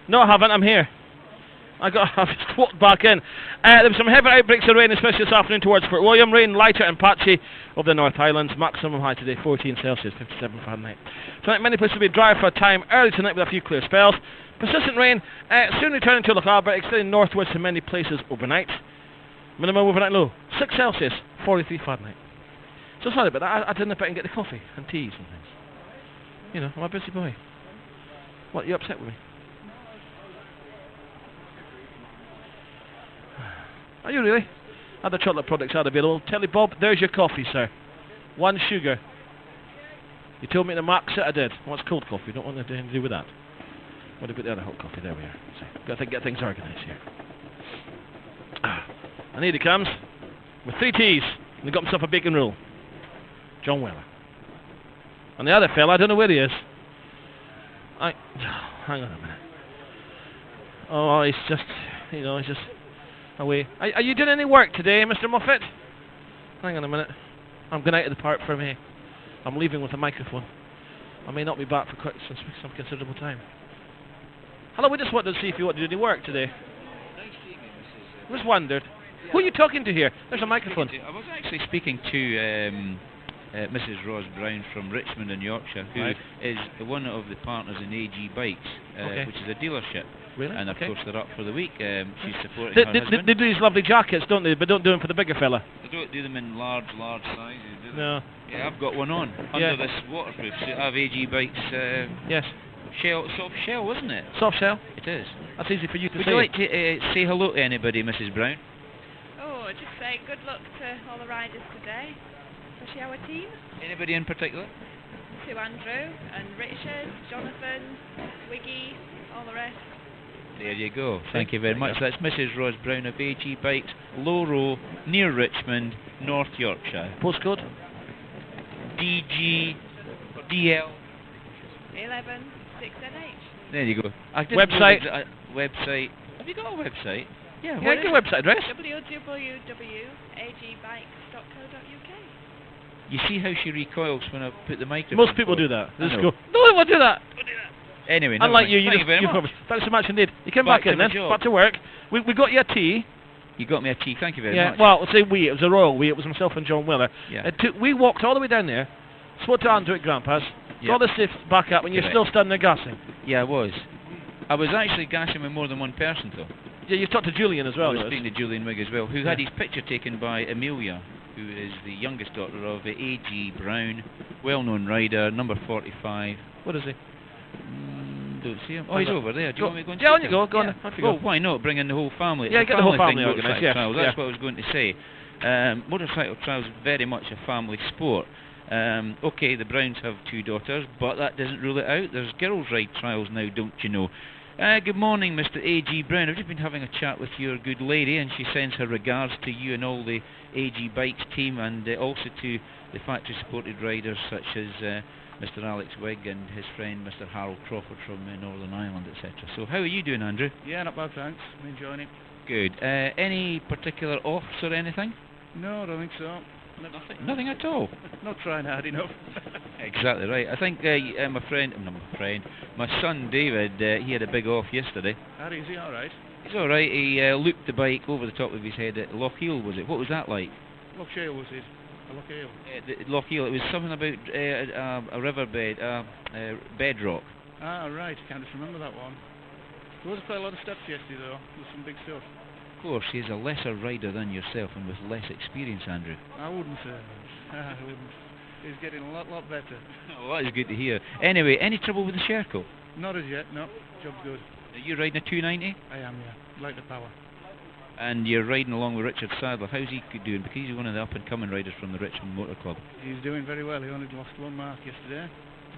No, I haven't. I'm here. I've just walked back in. There was some heavy outbreaks of rain, especially this afternoon towards Fort William. Rain lighter and patchy over the North Highlands. Maximum high today 14 Celsius, 57 Fahrenheit. Tonight many places will be dry for a time. Early tonight with a few clear spells. Persistent rain soon returning to local, but extending northwards to many places overnight. Minimum overnight low 6 Celsius, 43 Fahrenheit. So sorry about that. I didn't know if I can get the coffee and teas and things. You know, I'm a busy boy. What, you upset with me? Are you really? Other chocolate products are available. Telly Bob, there's your coffee, sir. 1 sugar. You told me to max it, I did. What's cold coffee? Don't want anything to do with that. What about the other hot coffee? There we are. Got to get things organised here. And here he comes with 3 teas. And he got himself a bacon roll. John Weller. And the other fella, I don't know where he is. Hang on a minute. Oh, he's just, you know, he's just away. Are you doing any work today, Mr. Moffat? Hang on a minute. I'm going out of the park for me. I'm leaving with a microphone. I may not be back for quite some considerable time. Hello, we just wanted to see if you want to do any work today. Nice seeing you, Mrs. I just wondered. Yeah. Who are you talking to here? There's a microphone. I was actually speaking to Mrs. Ross Brown from Richmond in Yorkshire, who is one of the partners in AG Bikes, which is a dealership. Really? And of course they're up for the week. She's supporting her husband. They do these lovely jackets, don't they? But don't do them for the bigger fella. They don't do them in large sizes, do they? No. Yeah, I've got one on under this waterproof suit. I have AG Bikes. Yes. Soft shell, wasn't it? Soft shell. It is. That's easy for you to say. Would you like to say hello to anybody, Mrs. Brown? Oh, just say good luck to all the riders today, especially our team. Anybody in particular? To Andrew and Richard, Jonathan, Wiggy, all the rest. There you go. Thank you very much. That's Mrs. Ross Brown of AG Bikes, Low Row, near Richmond, North Yorkshire. Postcode? DG DL 11 6NH. There you go. Website? Website. Have you got a website? Yeah, what's your website address? www.agbikes.co.uk. You see how she recoils when I put the microphone. Most people do that. Let's go. No, they won't do that. Anyway, unlike you, thank you very much. Thanks so much indeed. You came back in then, back to work. We got you a tea. You got me a tea, thank you very much. Well, I'll say we, it was a royal we, it was myself and John Weller. Yeah. We walked all the way down there, spoke to Andrew at Grandpa's, got the stiff back up, and you're still standing there gassing. Yeah, I was. I was actually gassing with more than one person, though. Yeah, you talked to Julian as well. I was speaking to Julian Wigg as well, who had his picture taken by Amelia, who is the youngest daughter of A.G. Brown, well-known rider, number 45. What is he? Don't see him. Oh, he's over there. Do you want me to go and on you go. Go on. Well, why not? Bring in the whole family. Yeah, get the whole family organised. That's what I was going to say. Motorcycle trials is very much a family sport. Okay, the Browns have 2 daughters, but that doesn't rule it out. There's girls' ride trials now, don't you know? Good morning, Mr. A.G. Brown. I've just been having a chat with your good lady, and she sends her regards to you and all the A.G. Bikes team, and also to the factory-supported riders such as Mr. Alex Wigg and his friend Mr. Harold Crawford from Northern Ireland, etc. So how are you doing, Andrew? Yeah, not bad, thanks. I'm enjoying it. Good. Any particular offs or anything? No, I don't think so. Nothing at all? Not trying hard enough. Exactly right. I think my son David, he had a big off yesterday. Harry, is he alright? He's alright. He looped the bike over the top of his head at Lochiel, was it? What was that like? Lochiel, was it? Lochiel. Lochiel. It was something about a riverbed, bedrock. Ah, right. I can't just remember that one. There was quite a lot of steps yesterday, though. There was some big stuff. Of course, he's a lesser rider than yourself and with less experience, Andrew. I wouldn't say that. I wouldn't. He's getting a lot better. Well, that is good to hear. Anyway, any trouble with the Sherco? Not as yet, no. Job's good. Are you riding a 290? I am, yeah. Like the power. And you're riding along with Richard Sadler. How's he doing? Because he's one of the up-and-coming riders from the Richmond Motor Club. He's doing very well. He only lost 1 mark yesterday.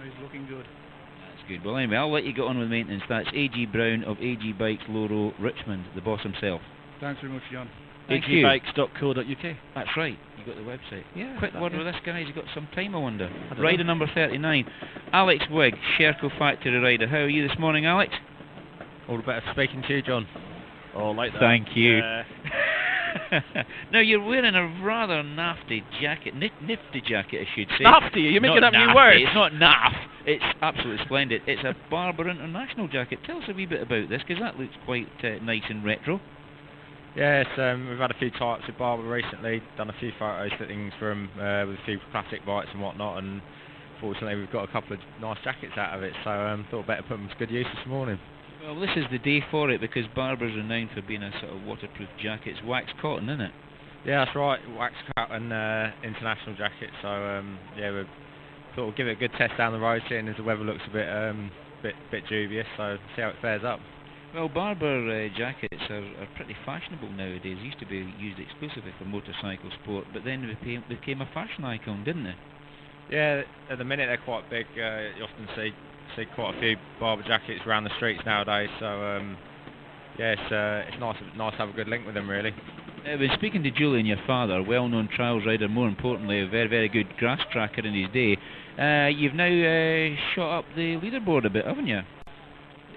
He's looking good. That's good. Well, anyway, I'll let you get on with maintenance. That's A.G. Brown of A.G. Bikes, Low Row, Richmond, the boss himself. Thanks very much, John. agbikes.co.uk. That's right. You got the website. Yeah. Quick word with this guy. He's got some time, I wonder. Rider number 39. Alex Wigg, Sherco Factory rider. How are you this morning, Alex? All the better speaking to you, John. Oh, like that. Thank you. Now, you're wearing a rather nifty jacket, I should say. Nafty? You're making up new words. It's not naff. It's absolutely splendid. It's a Barber International jacket. Tell us a wee bit about this, because that looks quite nice and retro. Yeah, we've had a few types with Barber recently, done a few photo sittings from with a few classic bikes and whatnot, and fortunately we've got a couple of nice jackets out of it, so thought better put them to good use this morning. Well, this is the day for it, because Barber's renowned for being a sort of waterproof jacket. It's wax cotton, isn't it? Yeah, that's right, wax cotton international jacket, so yeah, we thought we'll give it a good test down the road, seeing as the weather looks a bit dubious, so see how it fares up. Well, Barber jackets are pretty fashionable nowadays. Used to be used exclusively for motorcycle sport, but then they became a fashion icon, didn't they? Yeah, at the minute they're quite big. You often see quite a few Barber jackets around the streets nowadays, so yeah, it's nice to have a good link with them, really. When speaking to Julian, your father, well-known trials rider, more importantly, a very, very good grass tracker in his day, you've now shot up the leaderboard a bit, haven't you?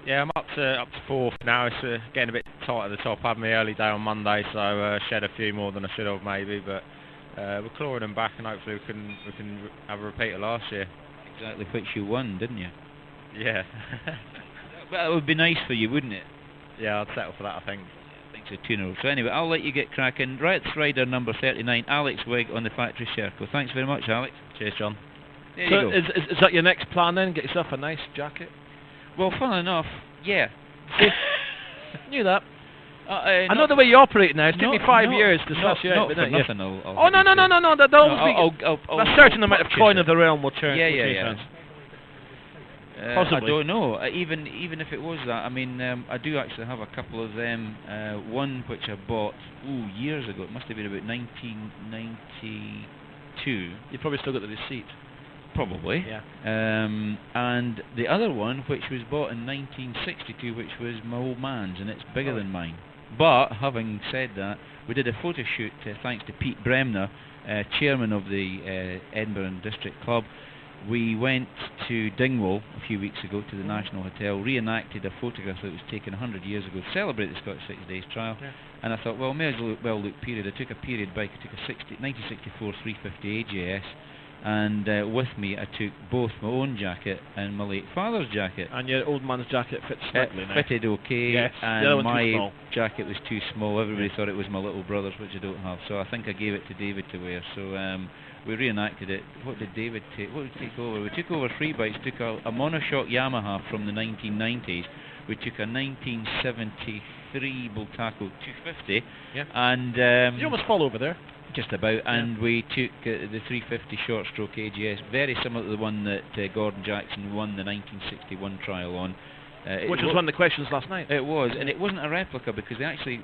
Yeah, I'm up to fourth now. It's getting a bit tight at the top. I had my early day on Monday, so shed a few more than I should have maybe, but we're clawing them back, and hopefully we can have a repeat of last year. Exactly, which you won, didn't you? Yeah. Well, that would be nice for you, wouldn't it? Yeah, I'd settle for that, I think. I think so, 2-0. So anyway, I'll let you get cracking. Right, rider number 39, Alex Wigg on the factory circle. Thanks very much, Alex. Cheers, John. There So you go. is that your next plan then? Get yourself a nice jacket? Well, funnily enough, yeah. Knew that. I know not- the way you operate now. It's taken me not- 5 not- years to not- suss you out. not but for not, yeah. nothing, I'll Oh, no. That'll always be... I'll a certain amount of purchase coin it. of the realm will turn. Yeah, will yeah, change yeah. hands. I Possibly. don't know. Even if it was that, I mean, I do actually have a couple of them. One which I bought years ago. It must have been about 1992. You probably still got the receipt. Probably. Yeah. And the other one, which was bought in 1962, which was my old man's, and it's bigger than mine. But having said that, we did a photo shoot thanks to Pete Bremner, chairman of the Edinburgh District Club. We went to Dingwall a few weeks ago to the National Hotel, reenacted a photograph that was taken 100 years ago to celebrate the Scottish 6 Days trial. Yeah. And I thought, well, may as well look period. I took a period bike. I took a 1964 350 AJS, and with me I took both my own jacket and my late father's jacket. And your old man's jacket fits snugly now. Fitted okay, Yes, the other and one's too my small. jacket was too small. Everybody thought it was my little brother's, which I don't have. So I think I gave it to David to wear. So we reenacted it. What did David take? What did we take over? We took over 3 bikes. Took a monoshock Yamaha from the 1990s. We took a 1973 Bultaco 250. Yeah. And You almost fall over there. just about, and we took the 350 short stroke AGS, very similar to the one that Gordon Jackson won the 1961 trial on. Which was one of the questions last night. It was, and it wasn't a replica, because they actually,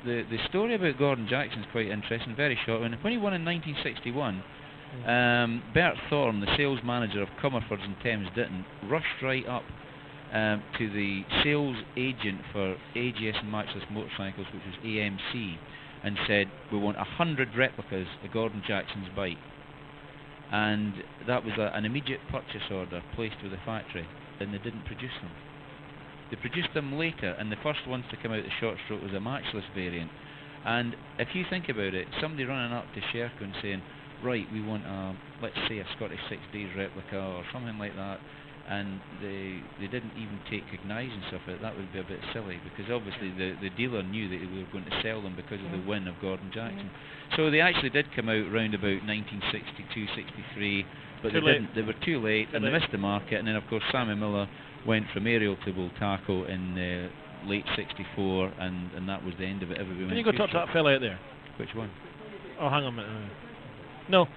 the story about Gordon Jackson is quite interesting, very short. When he won in 1961, Bert Thorne, the sales manager of Comerfords and Thames Ditton, rushed right up to the sales agent for AGS and matchless motorcycles, which was AMC, and said, we want 100 replicas of Gordon Jackson's bike. And that was an immediate purchase order placed with the factory, and they didn't produce them. They produced them later, and the first ones to come out the short stroke was a matchless variant. And if you think about it, somebody running up to Sherco and saying, right, we want let's say a Scottish 6 Days replica or something like that, and they didn't even take cognizance of it, that would be a bit silly, because obviously the dealer knew that they were going to sell them because of the win of Gordon Jackson. So they actually did come out round about 1962, 63, but they didn't. They were too late, and they missed the market. And then of course Sammy Miller went from Ariel to Bultaco in late 64, and that was the end of it. Everybody Can you went go talk to that fella out there? Which one? Oh, hang on a minute. No.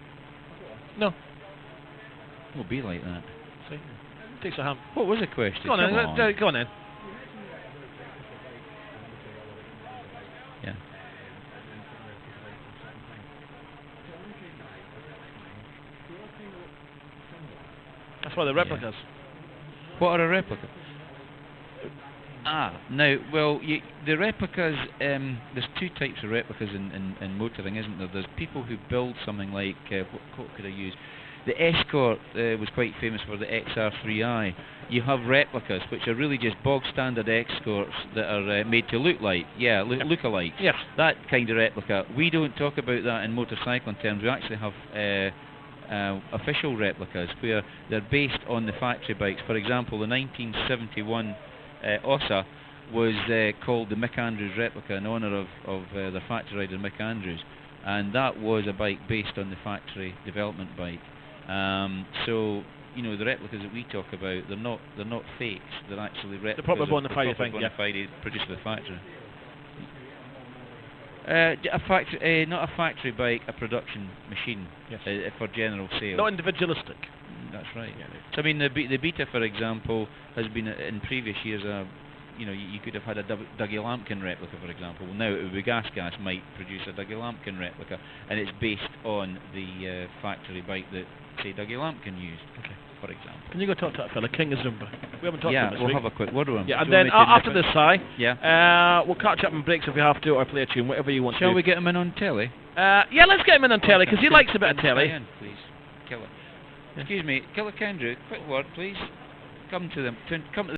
It'll be like that. See? Takes a hand. What was the question? Go on Come then. Go on then. Yeah. That's why they're replicas. What are a replica? Now, well, the replicas, there's two types of replicas in motoring, isn't there? There's people who build something like, what could I use? The Escort was quite famous for the XR3i. You have replicas, which are really just bog standard Escorts that are made to look like, look-alike. Yes. That kind of replica. We don't talk about that in motorcycling terms. We actually have official replicas where they're based on the factory bikes. For example, the 1971 Ossa was called the Mick Andrews replica in honour of the factory rider Mick Andrews, and that was a bike based on the factory development bike. So you know, the replicas that we talk about, they're not fakes. They're actually replicas. The proper bona fide thing, bona fide produced by the factory. A factory, not a factory bike, a production machine. Yes. For general sale. Not individualistic. That's right. Yeah. So I mean, the Beta, for example, has been in previous years. You know, you could have had a Dougie Lampkin replica, for example. Well, now it would be Gas might produce a Dougie Lampkin replica, and it's based on the factory bike that, say, Dougie Lampkin used. Okay. For example. Can you go talk to that fella, King of Zumba? We haven't talked to him this we'll week. have a quick word with him. Yeah, and then after this, we'll catch up in breaks if we have to, or play a tune, whatever you want to do. Shall we get him in on telly? Yeah, let's get him in on telly, because he likes a bit of telly. In, please. Killer. Excuse me, Killer Kendrick, quick word, please. Come to them. Come to